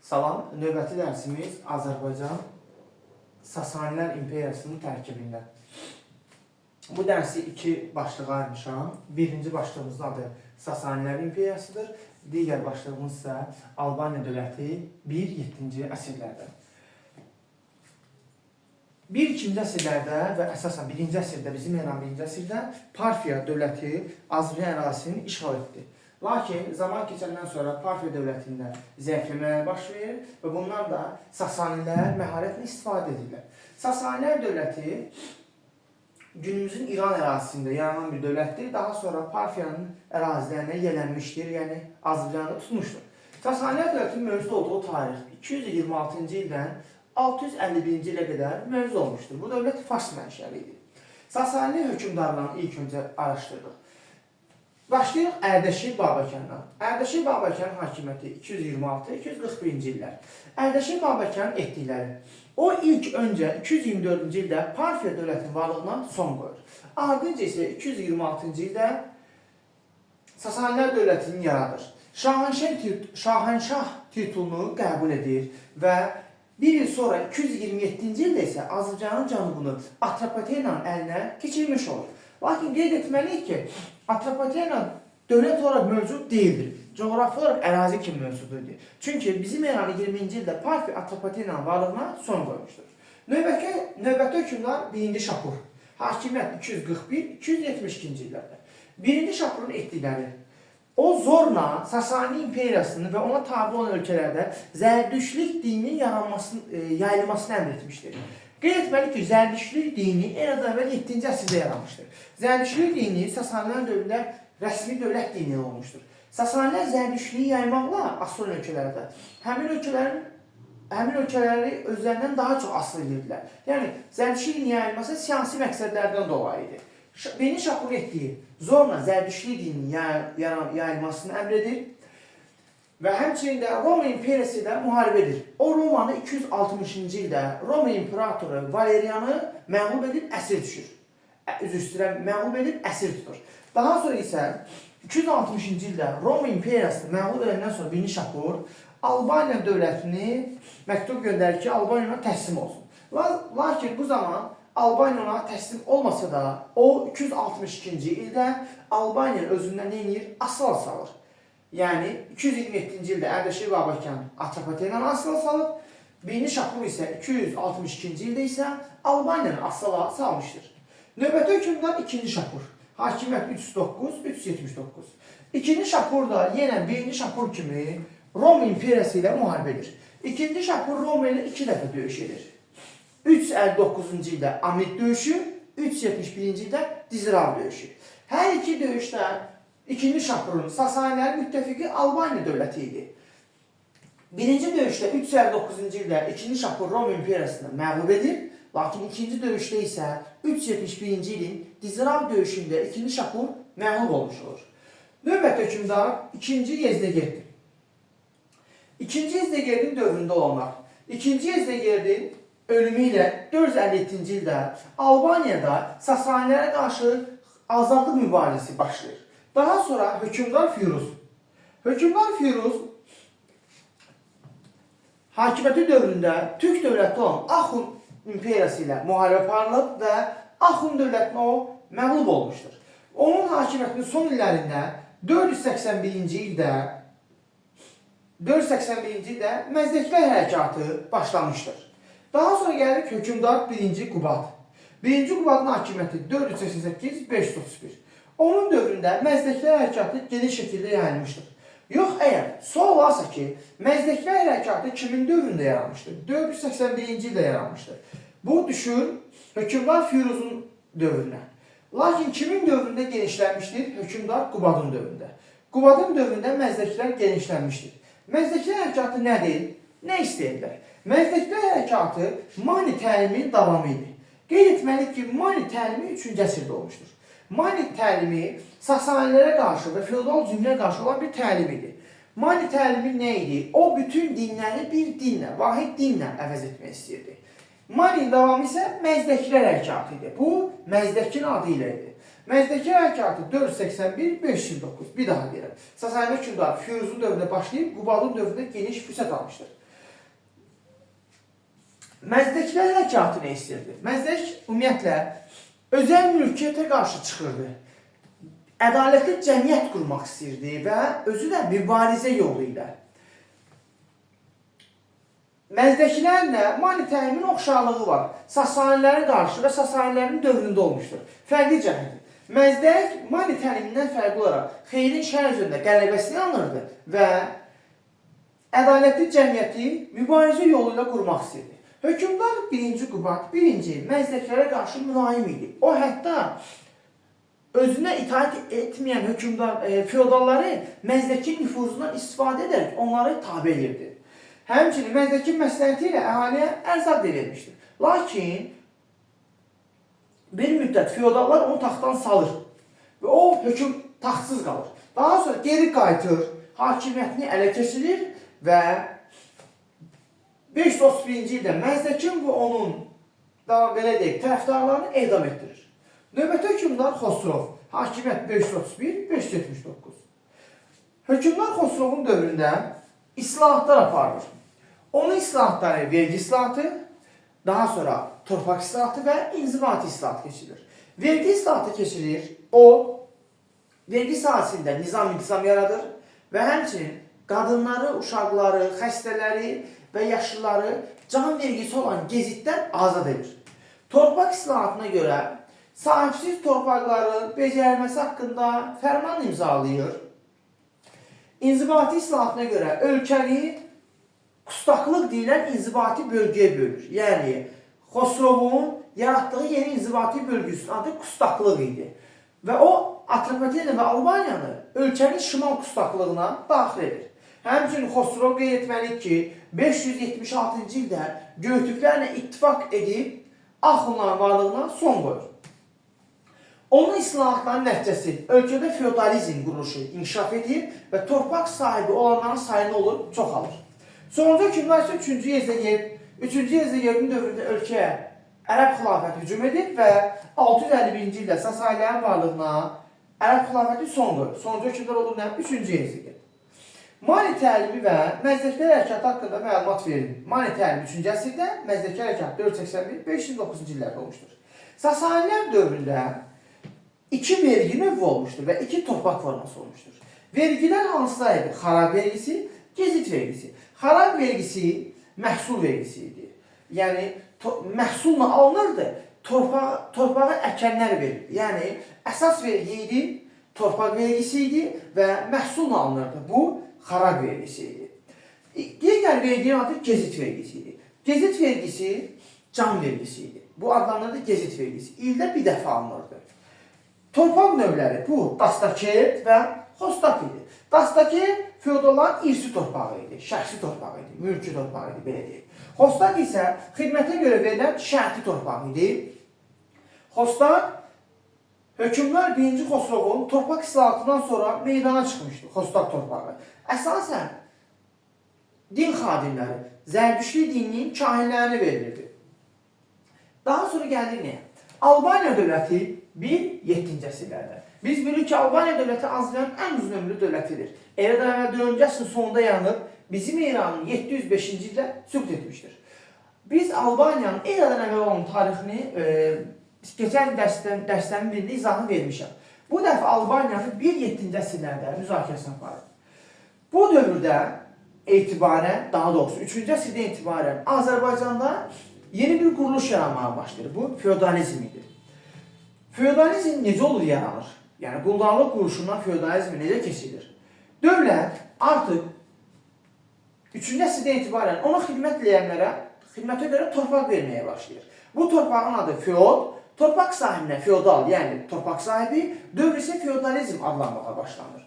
Salam, növbəti dərsimiz Azərbaycan Sasanilər İmperiyasının tərkibində. Bu dərsi iki başlığa ayırmışam. Birinci başlığımızın adı Sasanilər İmperiyasıdır. Digər başlığımız isə Albaniya dövləti 1-7-ci əsrlərdə. 1-2-ci əsrlərdə və əsasən 1-ci əsrdə, bizim eran 1-ci əsrdə Parfiya dövləti Azərbaycan ərazisini işğal etdi. Lakin zaman keçəndən sonra Parfiya dövlətində zəifləməyə başlayır və bundan da Sasanilər məharətlə istifadə edirlər. Sasanilər dövləti günümüzün İran ərazisində yaranan bir dövlətdir. Daha sonra Parfiyanın ərazilərinə yələnmişdir, yəni Azərbaycanı tutmuşdur. Sasanilər dövlətinin mövcud olduğu tarix 226-cı ildən 651-ci ilə qədər mövcud olmuşdur. Bu dövlət Fars mənşəli idi. Sasanilər hökmdarlarını ilk öncə araşdırdıq. Başlayırıq Ərdəşir Babəkəndan. Ərdəşir Babəkənin hakimiyyəti 226-241-ci illər. Ərdəşir Babəkənin etdikləri. O ilk öncə 224-cü ildə Parfiya dövlətinin varlığına son qoyur. Ardınca isə 226-cı ildə Sasanilər dövlətini yaradır. Şahanşah titulunu qəbul edir və bir il sonra 227-ci ildə isə Azərbaycanın cənubunu Atropatenanın əlinə keçirmiş olur. Lakin qeyd etməliyik ki, Atropatena dövlət olaraq mövcud deyildir. Coğrafi olaraq ərazi kimi mövcud idi. Çünki bizim eranı 20-ci ildə Parfiya Atropatenanın varlığına son qoymuşdur. Növbəti hökmdar 1-ci Şapur. Hakimiyyət 241-272-ci illərdə. 1-ci Şapurun etdikləri. O zorla Sasani İmperiyasını və ona tabi olan ölkələrdə Zərdüştlük dininin yayılmasını əmr etmişdir. Qeyd etməli ki, Zərdüştlük dini eradan əvvəl 7-ci əsrdə yaranmışdır. Zərdüştlük dini Sasanilər dövründə rəsmi dövlət dini olmuşdur. Sasanilər Zərdüştlüyü yaymaqla asılı ölkələrdə həmin ölkələri özlərindən daha çox asılı edirdilər. Yəni, Zərdüştlüyün yayılması siyasi məqsədlərdən dolayı idi. Birinci Şapur etdiyi zorla Zərdüştlük dininin yayılmasını əmr edir və həmçinin də Roma İmperiyası ilə müharibə edir. O Romanı 260-cı ildə Roma İmperatoru Valerianı məğlub edib əsir düşür. Məğlub edib əsir tutur. Daha sonra isə 260-cı ildə Roma İmperiyasını məğlub edəndən sonra 1-ci Şapur Albaniya dövlətini məktub göndərir ki, Albaniya ona təslim olsun. Lakin bu zaman Albaniya ona təslim olmasa da o 262-ci ildə Albaniyanın özündən nə edir? Asıl salır. Yəni 227-ci ildə Ərdəşir Babəkən Atropatenanı asıla salıb, 1-ci Şapur isə 262-ci ildə isə Albaniyanı asıla salmışdır. Növbəti hökmdar 2-ci Şapur. Hakimiyyət 309-379. 2-ci Şapur da yenə 1-ci Şapur kimi Roma İmperiyası ilə müharibə edir. 2-ci Şapur Roma ilə 2 dəfə döyüş edir. 359-cu ildə Amid döyüşü, 371-ci ildə Dizrav döyüşü. Hər iki döyüşdə 2-ci Şapurun Sasanilərin müttəfiqi Albaniya dövləti idi. Birinci döyüşdə 359-cu ildə 2-ci Şapur Roma İmperiyasını məğlub edir. Lakin ikinci döyüşdə isə 371-ci ilin Dizrav döyüşündə 2-ci Şapur məğlub olmuş olur. Növbəti hökmdar 2-ci Yezdegerddir. 2-ci Yezdegerdin dövründə olanlar. 2-ci Yezdegerdin ölümü ilə 457-ci ildə Albaniyada Sasanilərə qarşı azadlıq mübarizəsi başlayır. Daha sonra hökmdar Firuz. Hökmdar Firuz hakimiyyəti dövründə Türk dövləti olan Axun İmperiyası ilə müharibə aparılıb və Axun dövlətinə o məğlub olmuşdur. Onun hakimiyyətinin son illərində 481-ci ildə Məzdəkilər hərəkatı başlamışdır. Daha sonra gəlir hökmdar 1-ci Qubad. 1-ci Qubadın hakimiyyəti 488-531. Onun dövründə Məzdəkilər hərəkatı geniş şəkildə yayılmışdır. Yox, əgər sual olarsa ki, Məzdəkilər hərəkatı kimin dövründə yaranmışdır? 481-ci ildə yaranmışdır. Bu düşür hökmdar Firuzun dövrünə. Lakin kimin dövründə genişlənmişdir? Hökmdar Qubadın dövründə. Qubadın dövründə Məzdəkilər genişlənmişdir. Məzdəkilər hərəkatı nədir? Nə istəyirlər? Məzdəkilər hərəkatı Mani təliminin davamı idi. Qeyd etməliyik ki, Mani təlimi 3-cü əsrdə olmuşdur. Mani təlimi Sasanilərə qarşı və feodal zümrəyə qarşı olan bir təlim idi. Mani təlimi nə idi? O bütün dinləri bir dinlə, vahid dinlə əvəz etmək istəyirdi. Maninin davamı isə Məzdəkilər hərəkatı idi. Bu, Məzdəkin adı ilə idi. Məzdəkilər hərəkatı 481-529. Bir daha deyirəm. Sasanilər hökmdarı Firuzun dövründə başlayıb, Qubadın dövründə geniş fürsət almışdır. Məzdəkilər hərəkatı nə istəyirdi? Məzdək ümumiyyətlə özəl mülkiyyətə qarşı çıxırdı. Ədalətli cəmiyyət qurmaq istəyirdi və özü də mübarizə yolu ilə. Məzdəkilərlə Mani Təlimin oxşarlığı var. Sasanilərin qarşı və Sasanilərin dövründə olmuşdur. Fərqli cəhətdir. Məzdək Mani Təlimindən fərqli olaraq xeyrin şər üzərində qələbəsini alırdı və ədalətli cəmiyyəti mübarizə yolu ilə qurmaq istəyirdi. Hökmdar 1-ci Qubad 1-ci Məzdəkilərə qarşı mülayim idi. O hətta özünə itaat etməyən feodalları Məzdəkin nüfuzundan istifadə edərək onları tabe edirdi. Həmçinin Məzdəkin məsləhəti ilə əhaliyə ərzaq verilmişdir. Lakin bir müddət feodallar onu taxtdan salır və o hökm taxtsız qalır. Daha sonra geri qayıtır, hakimiyyətini ələ keçirir və 531-ci ildə Məzdəkin və onun belə deyək, tərəfdarlarını edam etdirir. Növbəti hökmdar Xosrov, hakimiyyət 531-579. Hökmdar Xosrovun dövründə islahatlar aparılır. Onun islahatları vergi islahatı, daha sonra torpaq islahatı və inzibati islahatı keçirilir. Vergi islahatı keçirilir, o vergi sahəsində nizam yaradır və həmçinin qadınları, uşaqları, xəstələri və yaşlıları can vergisi olan gezitdən azad edir. Torpaq islahatına görə sahibsiz torpaqların becərilməsi haqqında fərman imzalayır. İnzibati islahatına görə ölkəni qustaqlıq deyilən inzibati bölgəyə bölür. Yəni, Xosrovun yaratdığı yeni inzibati bölgüsünün adı qustaqlıq idi. Və o, Atropatena və Albaniyanı ölkənin şimal qustaqlığına daxil edir. Həmçinin Xosrov qeyd etməliyik ki, 576-cı ildə Göytürklərlə ittifaq edib Axunların varlığına son qoyur. Onun islahatlarının nəticəsi ölkədə feodalizm quruluşu inkişaf edir və torpaq sahibi olanların sayını olur, çoxalır. Sonuncu hökmdar isə 3-cü Yezdəgirdin dövründə ölkəyə Ərəb xilafəti hücum edir və 651-ci ildə Sasanilərin varlığına Ərəb xilafəti son qoyur. Sonuncu hökmdar olur nə? 3-cü Yezdəgird. Mani təlimi və Məzdəkilər hərəkatı haqqında məlumat verilir. Mani təlimi 3-cü əsrdə, Məzdəkilər hərəkatı 481-509-cu illərdə olmuşdur. Sasanilər dövründə 2 vergi növü olmuşdur və 2 torpaq forması olmuşdur. Vergilər hansılardır? Xarab vergisi, gezit vergisi. Xarab vergisi məhsul vergisi idi. Yəni, məhsulla alınırdı, torpağı əkənlər verir. Yəni, əsas vergi idi, torpaq vergisi idi və məhsulla alınırdı. Bu, xarab vergisi idi. Digər verginin adı gezit vergisi idi. Gezit vergisi can vergisi idi. Bu adlanırdı gezit vergisi. İldə bir dəfə alınırdı. Torpaq növləri bu, dastakert və xostak idi. Dastakert feodalların irsi torpağı idi, şəxsi torpağı idi, mülki torpağı idi, belə deyil. Xostak isə xidmətə görə verilən şərti torpağı idi. Xostak, hökmdar 1-ci Xosrovun torpaq islahatından sonra meydana çıxmışdı, xostak torpağı. Əsasən, din xadimləri, zərdüştli dininin kahinlərini verilirdi. Daha sonra gəlir nəyə? Albaniya dövləti 1-7-ci əsrlərdə. Biz bilirik ki, Albaniya dövləti Azərbaycanın ən uzun ömürlü dövlətidir. Eradan əvvəl 4-cü əsrin sonunda yanıb, bizim İranın 705-ci ildə süqut etmişdir. Biz Albaniyanın eradan əvvəl olan tarixini keçən dərslərin birində izahını vermişəm. Bu dəfə Albaniyanı 1-7-ci əsrlərdə müzakirəsini aparır. Bu dövrdə etibarən, daha doğrusu 3-cü əsrdən etibarən Azərbaycanda yeni bir quruluş yaranmağa başlayır. Bu, feodalizm idi. Feodalizm necə olur yaranır? Yəni, quldarlıq quruluşundan feodalizmi necə keçilir? Dövlət artıq 3-cü əsrdən etibarən ona xidmət eləyənlərə xidmətə görə torpaq verməyə başlayır. Bu torpağın adı feod, torpaq sahibinə feodal, yəni torpaq sahibi, dövr isə feodalizm adlanmağa başlanır.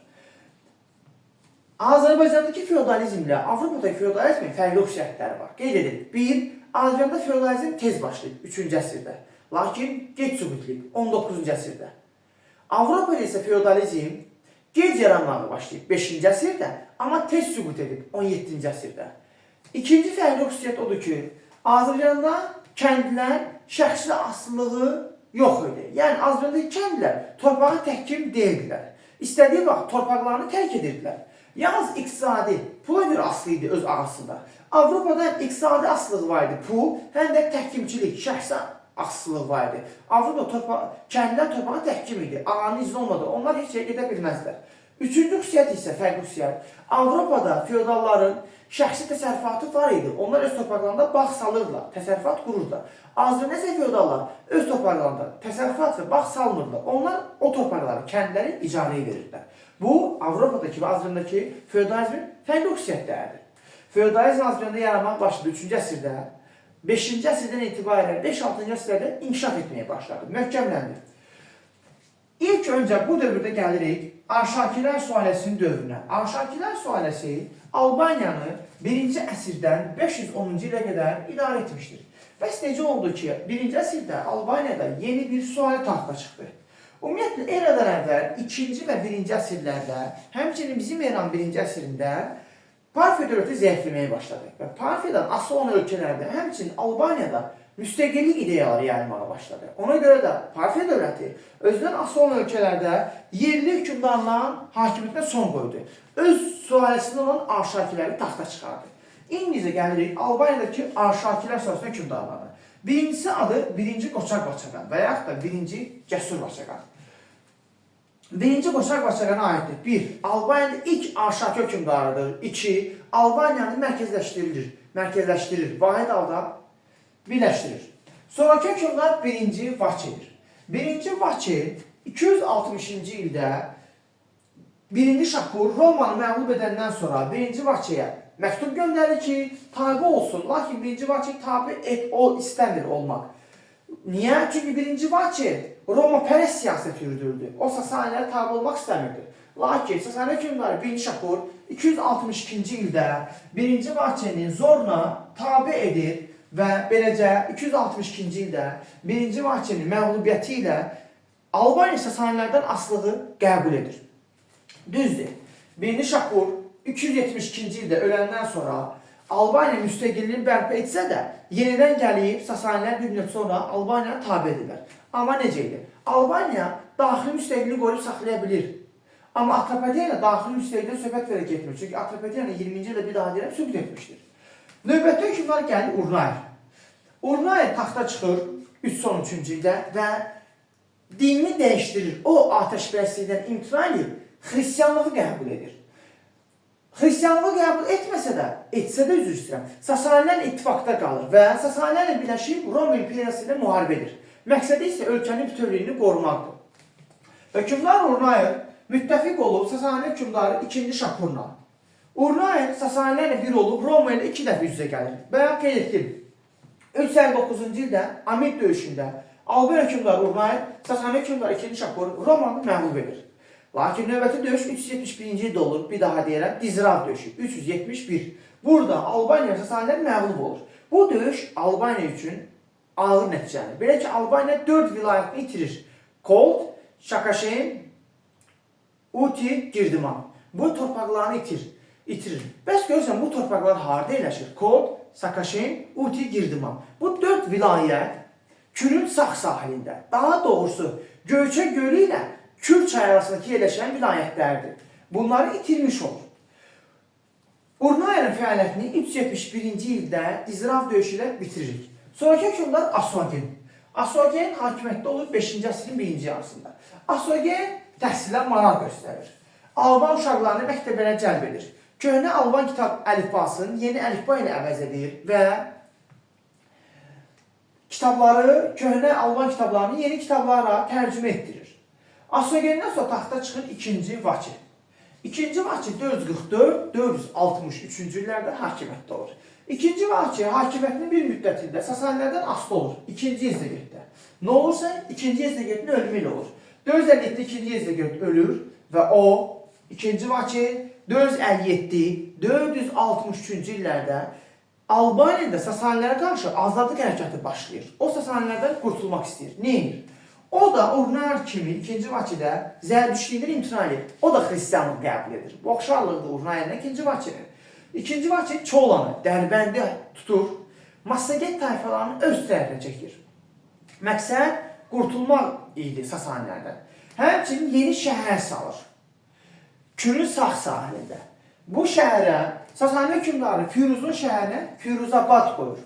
Azərbaycandakı feodalizmlə Avropadakı feodalizmin fərqli xüsusiyyətləri var. Qeyd edilir. 1. Azərbaycanda feodalizm tez başlayıb 3-cü əsrdə, lakin gec süqut edib 19-cu əsrdə. Avropada isə feodalizm gec yaranmağa başlayıb 5-ci əsrdə, amma tez süqut edib 17-ci əsrdə. İkinci fərqli xüsusiyyət odur ki, Azərbaycanda kəndlər şəxsi asılılığı yox idi. Yəni, Azərbaycandakı kəndlər torpağa təhkim deyildilər. İstədiyi vaxt torpaqlarını tərk edirdilər. Yalnız iqtisadi pula görə asılı idi öz ağasında. Avropada həm iqtisadi asılılığı var idi pul, həm də təhkimçilik, şəxsi asılılığı var idi. Avropada kəndlər torpağa təhkim idi, ağanın izni olmadı, onlar heç yerə gedə bilməzlər. Üçüncü xüsusiyyət isə fərqli xüsusiyyət. Avropada feodalların şəxsi təsərrüfatı var idi. Onlar öz torpaqlarında bağ salırlar, təsərrüfat qururlar. Azərbaycan isə feodallar öz torpaqlarında təsərrüfat və bağ salmırlar. Onlar o torpaqları, kəndləri icarəyə verirlər. Bu, Avropadakı və Azərbaycandakı feodalizmin fərqli xüsusiyyətləridir. Feodalizm Azərbaycanda yaranmaq başladı 3-cü əsrdə. 5-ci əsrdən etibarən 5-6-cı əsrlərdə inkişaf etməyə başladı, möhkəmləndi. İlk öncə bu dövrdə gəlirik Arşakilər sülaləsinin dövrünə. Arşakilər sülaləsi Albaniyanı 1-ci əsrdən 510-cu ilə qədər idarə etmişdir. Bəs necə oldu ki, 1-ci əsrdə Albaniyada yeni bir sülalə taxta çıxdı? Ümumiyyətlə, eradan əvvəl 2-ci və 1-ci əsrlərdə, həmçinin bizim eran 1-ci əsrində Parfiya dövləti zəifləməyə başladı. Və Parfiyadan asılı olan ölkələrdə, həmçinin Albaniyada müstəqillik ideyaları yayılmağa başladı. Ona görə də Parfiya dövləti özündən asılı olan ölkələrdə yerli hökmdarların hakimiyyətinə son qoydu. Öz sülaləsində olan Arşakiləri taxta çıxardı. İndi isə gəlirik Albaniyadakı Arşakilər sülaləsinin hökmdarlarına. Birincisi adı 1-ci Qoçaq Vaçaqan və yaxud da 1-ci Cəsur Vaçaqan. 1-ci Qoçaq Vaçaqana aiddir. 1. Albaniyada ilk Arşaki hökmdarıdır. 2. Albaniyanı mərkəzləşdirir. Vahid halda birləşdirir. Sonraki hökmdar 1-ci Vaçedir. 1-ci Vaçe 260-cı ildə 1-ci Şapur Romanı məğlub edəndən sonra 1-ci Vaçeyə məktub göndərir ki, tabi olsun. Lakin 1-ci Vaçe tabi o istəmir olmaq. Niyə? Çünki 1-ci Vaçe Roma pərəst siyasət yürüdürdü. O Sasanilərə tabi olmaq istəmirdi. Lakin Sasani hökmdarı 1-ci Şapur 262-ci ildə 1-ci Vaçenin zorla tabi edir və beləcə 262-ci ildə 1-ci Vaçenin məğlubiyyəti ilə Albaniya Sasanilərdən asılığı qəbul edir. Düzdür. 1-ci Şapur 272-ci ildə öləndən sonra Albaniya müstəqilliyini bərpa etsə də, yenidən gəlib Sasanilər bir müddət sonra Albaniyaya tabi edirlər. Amma necə idi? Albaniya daxili müstəqilliyi qoruyub saxlaya bilir. Amma Atropatena ilə daxili müstəqilliyə söhbət verə getmir. Çünki Atropatena 20-ci ildə bir daha deyirəm, sübut etmişdir. Növbətdə hökmdar gəlir Urnayer. Urnayer taxta çıxır 313-cü ildə və dinini dəyişdirir. O atəşpərəstlikdən imtina edib, xristianlığı qəbul edir. Xristianlığı qəbul etməsə də, üzr istəyirəm, Sasanilər ittifaqda qalır və Sasanilərlə birləşib Roma imperiyası ilə müharibə edir. Məqsədi isə ölkənin bütövlüyünü qorumaqdır. Hökmdar Urnayer müttəfiq olub Sasani hökmdarı 2-ci Şapurla. Urnayer Sasanilərlə bir olub Roma ilə 2 dəfə üz-üzə gəlir. Bəyan qeyd etdim. 359-cu ildə Amid döyüşündə Albaniya hökmdarı Urnayer Sasani hökmdarı 2-ci Şapur Romanı məğlub edir. Lakin növbəti döyüş 371-ci ildə olur. Bir daha deyirəm, Dizrav döyüşü 371. Burada Albaniya Sasanilər məğlub olur. Bu döyüş Albaniya üçün ağır nəticədir. Belə ki, Albaniya 4 vilayətini itirir. Kolt, Şakaşen, Uti, Girdiman. Bu torpaqlarını itirir. Bəs görürsən, bu torpaqlar harada yerləşir? Kolt, Şakaşen, Uti, Girdiman. Bu 4 vilayət Kürün sağ sahilində. Daha doğrusu Göyçə gölü ilə Kür çayı arasındakı yerləşən vilayətlərdir. Bunları itirmiş olur. Urnayer'in fəaliyyətini 371-ci ildə Dizrav döyüşü ilə bitiririk. Sonraki hökmdar Asvagen. Asvagen hakimiyyətdə olur 5-ci əsrin 1-ci yarısında. Asvagen təhsilə maraq göstərir. Alban uşaqlarını məktəbələrə cəlb edir. Köhnə Alban kitab əlifbasını yeni əlifba ilə əvəz edir və köhnə Alban kitablarını yeni kitablara tərcümə etdirir. Asvagen'dən sonra taxta çıxır 2-ci Vaçe. 2-ci Vaçe 464-463-cü illərdə hakimiyyətdə olur. 2-ci Vaçe hakimiyyətinin bir müddətində Sasanilərdən asılı olur. 2-ci Yezdegerddə. Nə olursa 2-ci Yezdegerdin ölümü ilə olur. 457-də 2-ci Yezdegerd ölür və o 2-ci Vaçe 457-463-cü illərdə Albaniyada Sasanilərə qarşı azadlıq hərəkatı başlayır. O Sasanilərdən qurtulmaq istəyir. Neyinir? O da Urnayer kimi 2-ci Vaçedə zərdüştlükdən imtina edir. O da xristianlıq qəbul edir. Bu oxşarlıqdır Urnayerlə 2-ci Vaçenin. 2-ci Vaçe Çolanı, Dərbəndi tutur, Massaget tayfalarını öz tərəfinə çəkir. Məqsəd qurtulmaq idi Sasanilərdən. Həmçinin yeni şəhər salır. Kürün sağ sahilində. Bu şəhərə Sasani hökmdarı Firuzun şəhərinə Firuzabad qoyur.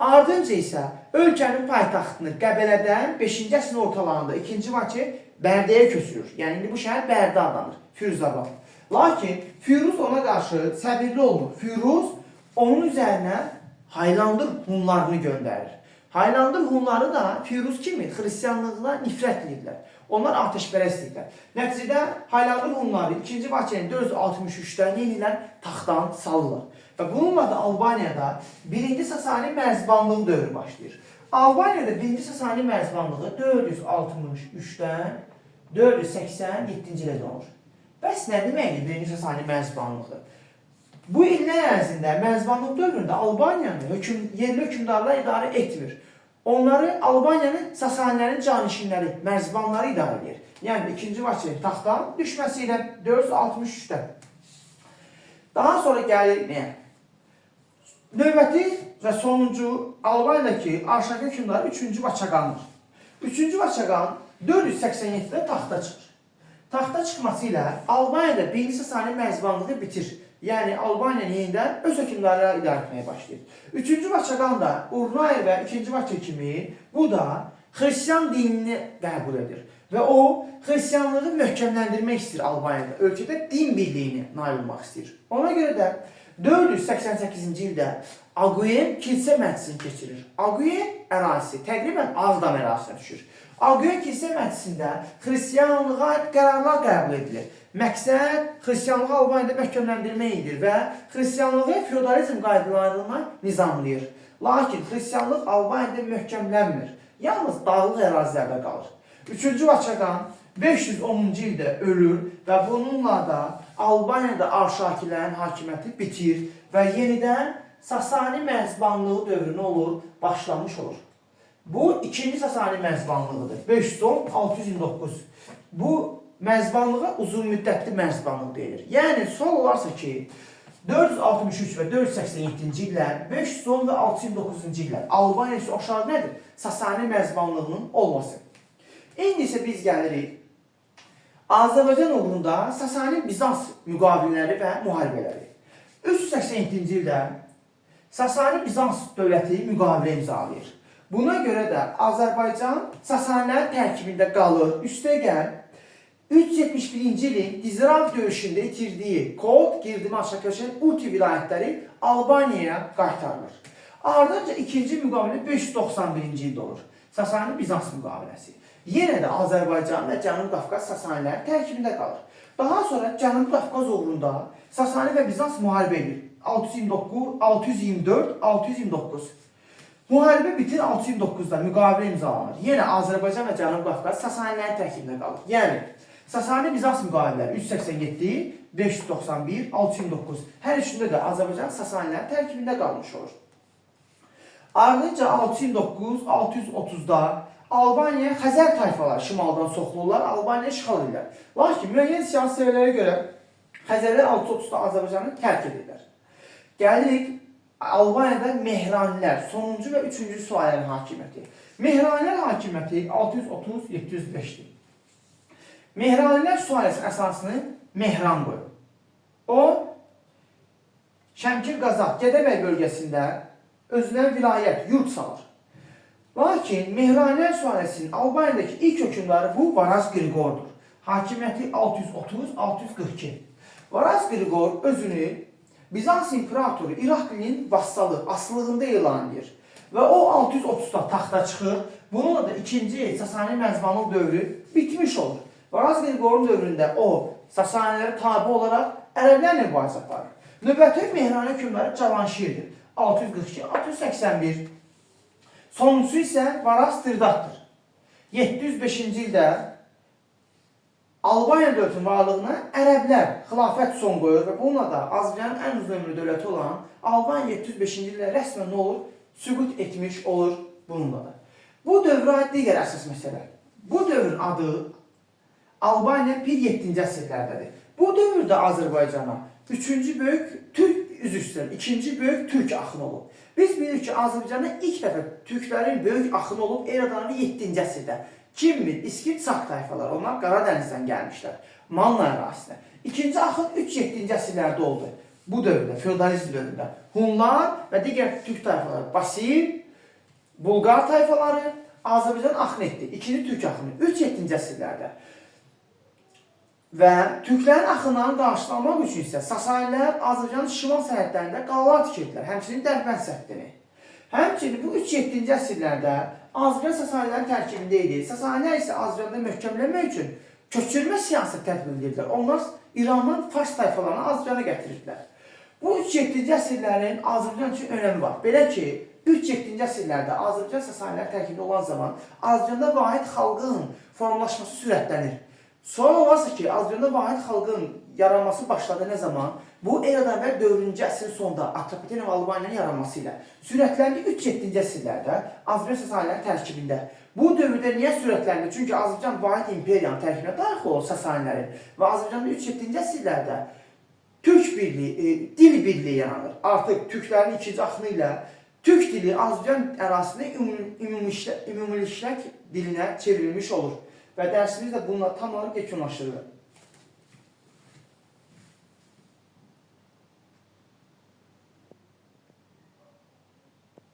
Ardınca isə ölkənin paytaxtını Qəbələdən 5-ci əsrin ortalarında 2-ci Vaçe Bərdəyə köçürür. Yəni indi bu şəhər Bərdə adlanır, Firuzabad. Lakin Firuz ona qarşı səbirli olmur. Firuz onun üzərinə Haylandır Hunlarını göndərir. Haylandır Hunları da Firuz kimi xristianlıqla nifrət edirlər. Onlar ateşpərəstdirlər. Nəticədə Haylandır Hunları 2-ci Vaçenin 463-də yenilər taxtdan salırlar. Və bununla da Albaniyada 1-ci Sasani mərzbanlığı dövrü başlayır. Albaniyada 1-ci Sasani mərzbanlığı 463-dən 487-ci ilə olur. Bəs nə deməkdir 1-ci Sasani mərzbanlığı? Bu illər ərzində mərzbanlıq dövründə Albaniyanı yerli hökmdarlar idarə etmir. Onları Albaniyanın Sasanilərin canişinləri, mərzbanları idarə edir. Yəni 2-ci Vaçenin taxtdan düşməsi ilə 463-də. Daha sonra gəlir nə? Növbəti və sonuncu Albaniyadakı Arşaki hökmdarı 3-cü Vaçaqandır. 3-cü Vaçaqan 487-də taxta çıxır. Taxta çıxması ilə Albaniyada 1-ci Sasani mərzbanlığı bitir. Yəni Albaniya yenidən öz hökmdarları idarə etməyə başlayır. 3-cü Vaçaqan da Urnay və 2-ci Vaçe kimi bu da xristian dinini qəbul edir. Və o, xristianlığı möhkəmləndirmək istəyir Albaniyada. Ölkədə din birliyini nail olmaq istəyir. Ona görə də 488-ci ildə Aguyen kilsə məclisini keçirir. Aguyen ərazisi təqribən Ağdam ərazisinə düşür. Aguyen kilsə məclisində xristianlığa qərarlar qəbul edilir. Məqsəd xristianlığı Albaniyada möhkəmləndirmək edir və xristianlığı feodalizm qaydalarına nizamlayır. Lakin xristianlıq Albaniyada möhkəmlənmir. Yalnız dağlıq ərazilərdə qalır. 3-cü Vaçaqan 510-cu ildə ölür və bununla da Albaniyada Arşakilərin hakimiyyəti bitir və yenidən Sasani mərzbanlığı dövrü nə olur? Başlamış olur. Bu 2-ci Sasani mərzbanlığıdır. 510-629. Bu mərzbanlığa uzun müddətli mərzbanlıq deyilir. Yəni, son olarsa ki, 463 və 487-ci illər, 510 və 629-cu illər Albaniya isə aşağı nədir? Sasani mərzbanlığının olması. İndi isə biz gəlirik Azərbaycan uğrunda Sasani-Bizans müqavilələri və müharibələri. 387-ci ildə Sasani-Bizans dövləti müqavilə imzalayır. Buna görə də Azərbaycan Sasanilərin tərkibində qalır. Üstəgəl 371-ci ilin Dizirav döyüşündə itirdiyi Kod, Girdimi, Aşaköşən, Uti vilayətləri Albaniyaya qaytarılır. Ardınca ikinci müqavilə 591-ci ildə olur. Sasani-Bizans müqaviləsi. Yenə də Azərbaycan və Cənubi Qafqaz Sasanilərin tərkibində qalır. Daha sonra Cənubi Qafqaz uğrunda Sasani və Bizans müharibə edir. 624, 629. Müharibə bitir 629-da müqavilə imzalanır. Yenə Azərbaycan və Cənubi Qafqaz Sasanilərin tərkibində qalır. Yəni, Sasani-Bizans müqavilələri 387, 591, 629. Hər üçündə də Azərbaycan Sasanilərin tərkibində qalmış olur. Ardınca 609, 630-da Albaniya Xəzər tayfaları şimaldan soxulurlar, Albaniya işğal edirlər. Lakin müəyyən siyasi səviyyələrə görə Xəzərlər 630-da Azərbaycanı tərk edirlər. Gəlirik Albaniyada Mehranilər, sonuncu və üçüncü sülalənin hakimiyyəti. Mehranilər hakimiyyəti 630-705-dir. Mehranilər sülaləsinin əsasını Mehran qoyur. O, Şəmkir Qazaq, Gədəbəy bölgəsində özünə vilayət, yurt salır. Lakin Mehranilər sülaləsinin Albaniyadakı ilk hökmdarı bu Varaz Qriqordur. Hakimiyyəti 630-642. Varaz Qriqor özünü Bizans imperatoru İraklinin vassalı, asılılığında elan edir. Və o 630-da taxta çıxır. Bununla da ikinci Sasani mərzbanlıq dövrü bitmiş olur. Varaz Qriqorun dövründə o Sasanilərə tabi olaraq ərəblərlə mübarizə aparır. Növbəti Mehrani hökmdarı Cavanşirdir. 642-681. Sonuncusu isə Varaz Tırdatdır. 705-ci ildə Albaniya dövlətinin varlığına ərəblər xilafət son qoyur və bununla da Azərbaycanın ən uzun ömrlü dövləti olan Albaniya 705-ci ildə rəsmən nə olur? Süqut etmiş olur bununla da. Bu dövrə aid digər əsas məsələ. Bu dövrün adı Albaniya 1-7-ci əsrlərdədir. Bu dövrdə Azərbaycana ikinci böyük türk axını olub. Biz bilirik ki, Azərbaycanda ilk dəfə türklərin böyük axını olub eradan 7-ci əsrdə. Kimdir? İskit Sak tayfalar. Onlar Qaradənizdən gəlmişlər. Manna ərazisinə. İkinci axın 3-7-ci əsrlərdə oldu. Bu dövrdə, feodalizm dövründə Hunlar və digər türk tayfaları, Basil, Bulqar tayfaları Azərbaycan axın etdi. İkinci türk axını 3-7-ci əsrlərdə. Və türklərin axınlarını qarşılamaq üçün isə Sasanilər Azərbaycanın şimal sərhədlərində qalalar tikirdilər, həmçinin Dərbənd səddini. Həmçinin bu 3-7-ci əsrlərdə Azərbaycan Sasanilərin tərkibində idi. Sasanilər isə Azərbaycanda möhkəmlənmək üçün köçürmə siyasət tətbiq edirdilər. Onlar İrandan Fars tayfalarını Azərbaycana gətirirdilər. Bu 3-7-ci əsrlərin Azərbaycan üçün önəmi var. Belə ki, 3-7-ci əsrlərdə Azərbaycan Sasanilər tərkibində olan zaman Azərbaycanda vahid xalqın formalaşması sürətlənir. Sonra olarsa ki, Azərbaycanda vahid xalqın yaranması başladı nə zaman? Bu eradan əvvəl 4-cü əsrin sonunda Atropatenov Albaniyanın yaranması ilə sürətləndi 3-7-ci əsrlərdə Azərbaycan Sasanilər tərkibində. Bu dövrdə niyə sürətləndi? Çünki Azərbaycan vahid imperiyanın tərkibinə daxil oldu Sasanlərin və Azərbaycanda 3-7-ci əsrlərdə Türk birliyi, dil birliyi yaranır. Artıq türklərin ikinci axını ilə türk dili Azərbaycan ərazisində ümumiləşdirək dilinə çevrilmiş olur və dərsimiz də bununla tam olaraq yekunlaşdırılır.